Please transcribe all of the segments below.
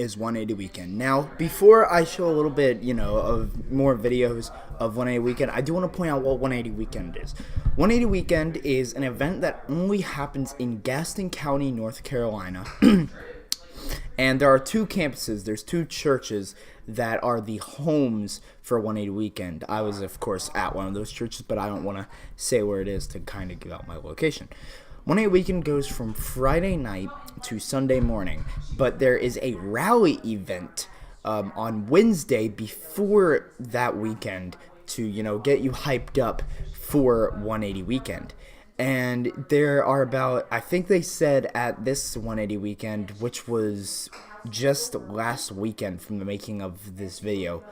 is 180 Weekend. Now, before I show a little bit, of more videos of 180 Weekend, I do want to point out what 180 Weekend is. 180 Weekend is an event that only happens in Gaston County, North Carolina. And there are two campuses. There's two churches that are the homes for 180 Weekend. I was, of course, at one of those churches, but I don't want to say where it is to kind of give out my location. 180 Weekend goes from Friday night to Sunday morning, but there is a rally event on Wednesday before that weekend to, get you hyped up for 180 Weekend. And there are about, I think they said at this 180 Weekend, which was just last weekend from the making of this video,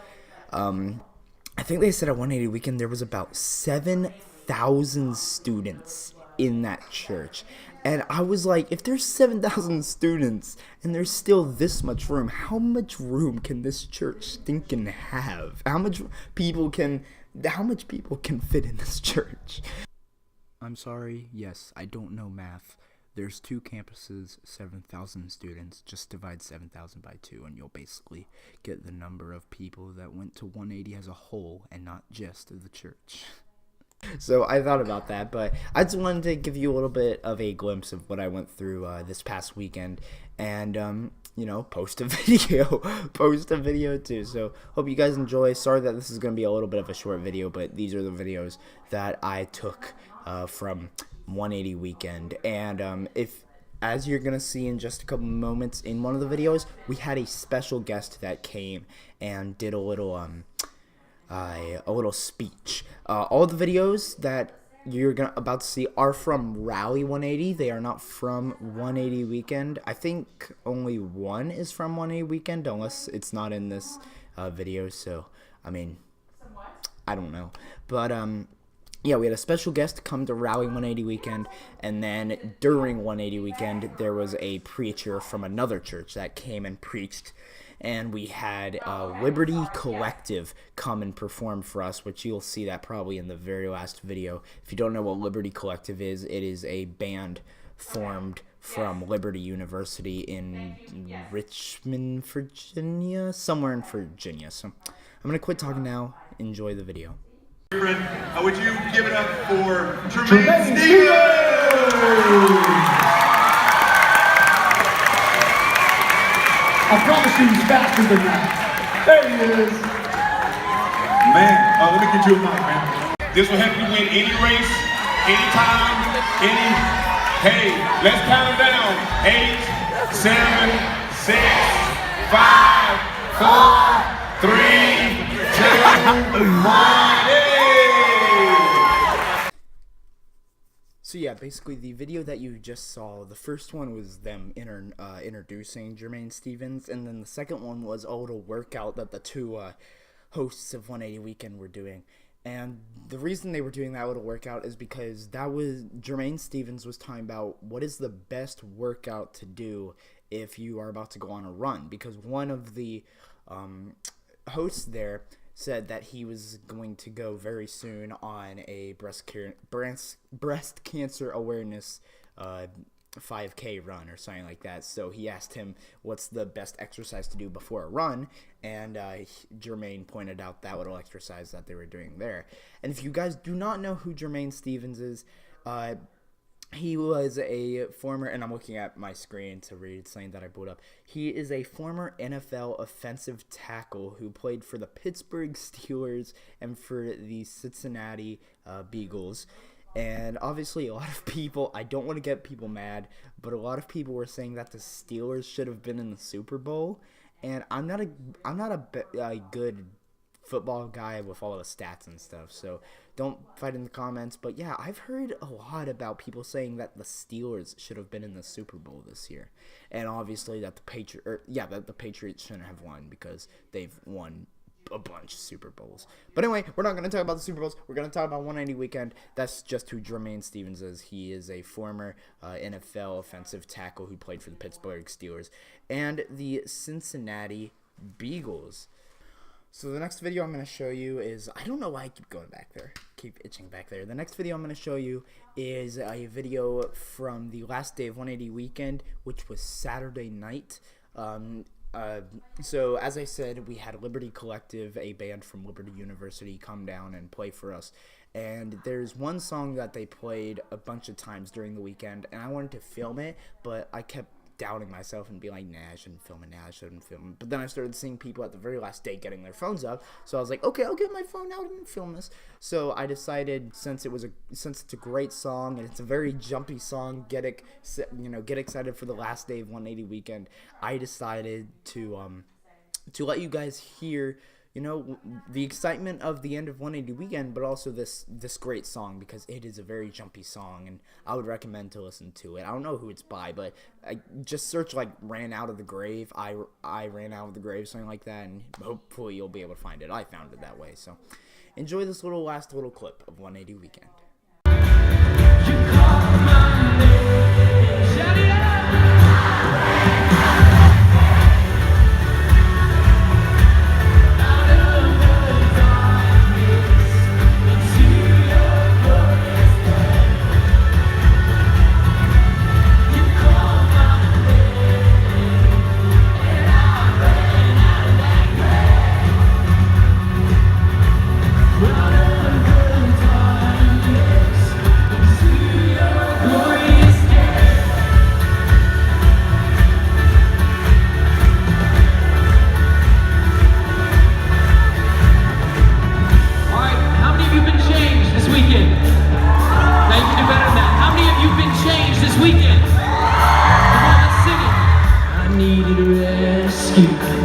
I think they said at 180 Weekend there was about 7,000 students in that church. And I was like, if there's 7,000 students and there's still this much room, how much room can this church stinking have? How much people can fit in this church? I'm sorry, yes, I don't know math. There's two campuses, 7,000 students. Just divide 7,000 by 2 and you'll basically get the number of people that went to 180 as a whole and not just the church. So I thought about that, but I just wanted to give you a little bit of a glimpse of what I went through this past weekend and, post a video too. So hope you guys enjoy. Sorry that this is going to be a little bit of a short video, but these are the videos that I took from 180 Weekend. And as you're going to see in just a couple moments in one of the videos, we had a special guest that came and did a little speech. All the videos that you're about to see are from Rally 180. They are not from 180 Weekend. I think only one is from 180 Weekend, unless it's not in this video. So, I mean, I don't know. But, yeah, we had a special guest come to Rally 180 Weekend, and then during 180 Weekend, there was a preacher from another church that came and preached, and we had Liberty Collective come and perform for us, which you'll see that probably in the very last video. If you don't know what Liberty Collective is, it is a band formed from Liberty University in Richmond, Virginia, somewhere in Virginia. So I'm going to quit talking now. Enjoy the video. Would you give it up for Jermaine Stevens? I promise you he's faster than that. There he is. Man, let me get you a mic, man. This will help you win any race, anytime, Hey, let's count them down. 8, 7, 6, 5, 4, 3, 2, 1. So yeah, basically the video that you just saw, the first one was them introducing Jermaine Stevens, and then the second one was a little workout that the two hosts of 180 Weekend were doing. And the reason they were doing that little workout is because Jermaine Stevens was talking about what is the best workout to do if you are about to go on a run, because one of the hosts there said that he was going to go very soon on a breast cancer awareness 5K run or something like that. So he asked him what's the best exercise to do before a run, and Jermaine pointed out that little exercise that they were doing there. And if you guys do not know who Jermaine Stevens is, he was a former, and I'm looking at my screen to read something that I pulled up. He is a former NFL offensive tackle who played for the Pittsburgh Steelers and for the Cincinnati Bengals. And obviously a lot of people, I don't want to get people mad, but a lot of people were saying that the Steelers should have been in the Super Bowl. And I'm not a good football guy with all the stats and stuff, so don't fight in the comments. But yeah, I've heard a lot about people saying that the Steelers should have been in the Super Bowl this year, and obviously that the Patriots shouldn't have won because they've won a bunch of Super Bowls. But anyway, we're not going to talk about the Super Bowls. We're going to talk about 180 Weekend. That's just who Jermaine Stevens is. He is a former NFL offensive tackle who played for the Pittsburgh Steelers and the Cincinnati Bengals. So the next video I'm going to show you is, I don't know why I keep going back there, keep itching back there. The next video I'm going to show you is a video from the last day of 180 Weekend, which was Saturday night. So as I said, we had Liberty Collective, a band from Liberty University, come down and play for us. And there's one song that they played a bunch of times during the weekend, and I wanted to film it, but I kept doubting myself and being like, nah, I shouldn't film it. But then I started seeing people at the very last day getting their phones up, so I was like, okay, I'll get my phone out and film this. So I decided, since it's a great song and it's a very jumpy song, get excited for the last day of 180 weekend. I decided to let you guys hear, the excitement of the end of 180 weekend, but also this great song, because it is a very jumpy song, and I would recommend to listen to it. I don't know who it's by, but I just search like "Ran Out of the Grave." I ran out of the grave, something like that, and hopefully you'll be able to find it. I found it that way. So enjoy this last little clip of 180 weekend.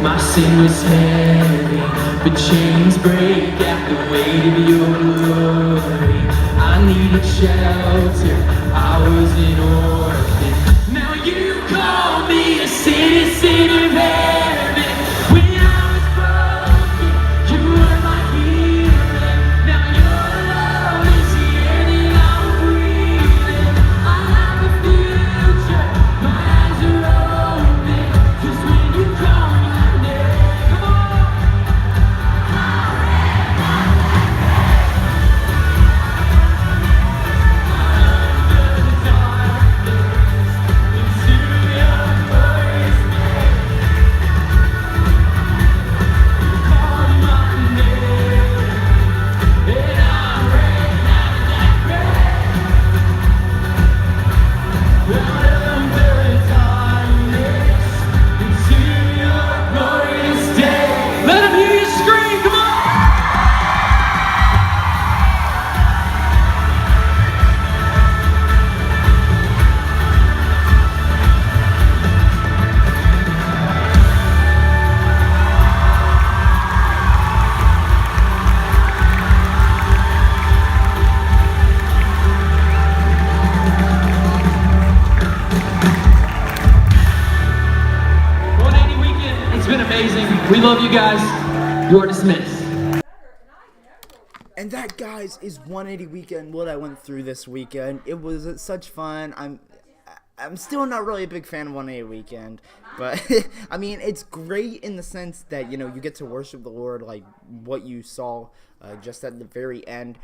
My sin was heavy, but chains break at the weight of your glory. I needed shelter, I was an orphan. Now you call me a citizen of heaven. When I was broken, you were my healing. Now your love is here and I'm breathing. I have a future, my eyes are open. Just when you call me. We love you guys. You're dismissed. And that, guys, is 180 weekend, what I went through this weekend. It was such fun. I'm still not really a big fan of 180 weekend, but I mean, it's great in the sense that, you get to worship the Lord, like what you saw just at the very end.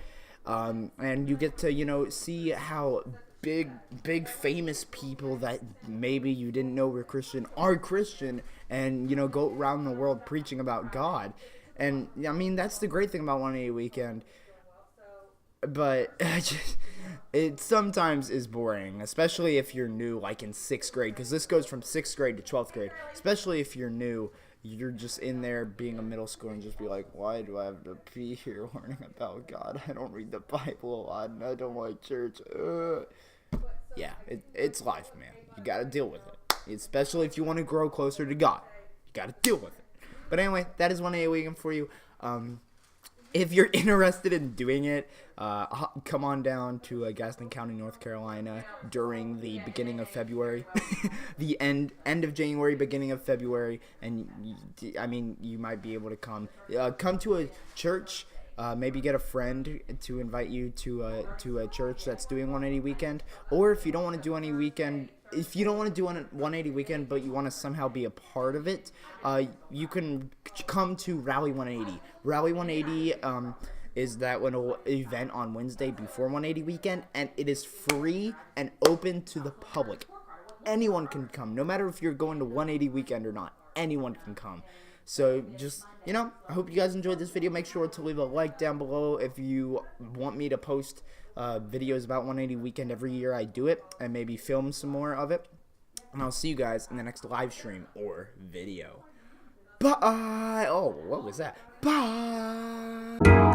And you get to, see how big famous people that maybe you didn't know were Christian are Christian, and go around the world preaching about God. And I mean, that's the great thing about 180 weekend, but it sometimes is boring, especially if you're new, like in 6th grade, because this goes from 6th grade to 12th grade. Especially if you're new, you're just in there being a middle schooler and just be like, why do I have to be here learning about God? I don't read the Bible a lot, and I don't like church. Yeah, it's life, man. You gotta deal with it. Especially if you want to grow closer to God. You gotta deal with it. But anyway, that is 180 weekend for you. If you're interested in doing it, come on down to Gaston County, North Carolina during the beginning of February. The end of January, beginning of February. And, you might be able to come. Come to a church. Maybe get a friend to invite you to a church that's doing 180 weekend. Or if you don't want to do any weekend, if you don't want to do a 180 weekend, but you want to somehow be a part of it, you can come to Rally 180. Rally 180 is that one event on Wednesday before 180 weekend, and it is free and open to the public. Anyone can come, no matter if you're going to 180 weekend or not. anyone can come. So just, you know, I hope you guys enjoyed this video. Make sure to leave a like down below if you want me to post videos about 180 Weekend every year. I do it, and maybe film some more of it. And I'll see you guys in the next live stream or video. Bye. Oh, what was that? Bye.